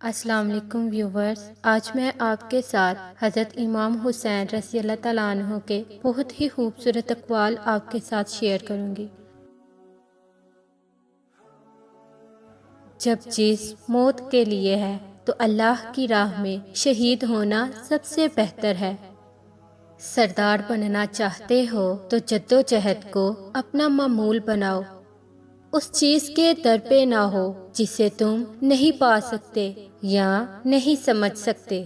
السلام علیکم ویورز، آج میں آپ کے ساتھ حضرت امام حسین رضی اللہ تعالیٰ عنہ کے بہت ہی خوبصورت اقوال آپ کے ساتھ شیئر کروں گی۔ جب چیز موت کے لیے ہے تو اللہ کی راہ میں شہید ہونا سب سے بہتر ہے۔ سردار بننا چاہتے ہو تو جدوجہد کو اپنا معمول بناؤ۔ اس چیز کے در پہ نہ ہو جسے تم نہیں پا سکتے یا نہیں سمجھ سکتے۔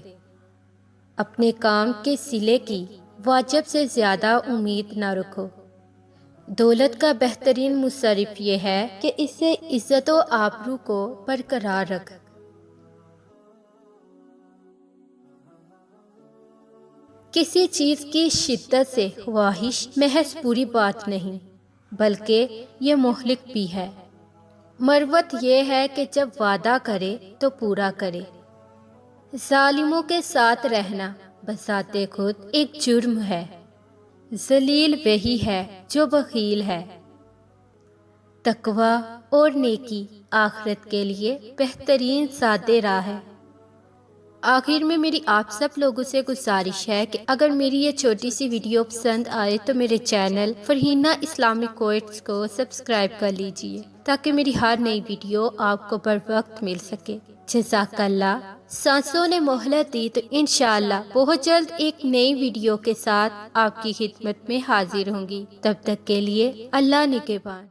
اپنے کام کے صلے کی واجب سے زیادہ امید نہ رکھو۔ دولت کا بہترین مصرف یہ ہے کہ اسے عزت و آبرو کو برقرار رکھ۔ کسی چیز کی شدت سے خواہش محض بری بات نہیں بلکہ یہ مہلک بھی ہے۔ مروت یہ ہے کہ جب وعدہ کرے تو پورا کرے۔ ظالموں کے ساتھ رہنا بذات خود ایک جرم ہے۔ ذلیل وہی ہے جو بخیل ہے۔ تقویٰ اور نیکی آخرت کے لیے بہترین سادے راہ ہے۔ آخر میں میری آپ سب لوگوں سے گزارش ہے کہ اگر میری یہ چھوٹی سی ویڈیو پسند آئے تو میرے چینل فرحینہ اسلامک کوئٹس کو سبسکرائب کر لیجئے تاکہ میری ہر نئی ویڈیو آپ کو بر وقت مل سکے۔ جزاک اللہ۔ سانسوں نے مہلت دی تو انشاءاللہ بہت جلد ایک نئی ویڈیو کے ساتھ آپ کی خدمت میں حاضر ہوں گی۔ تب تک کے لیے اللہ نگہبان۔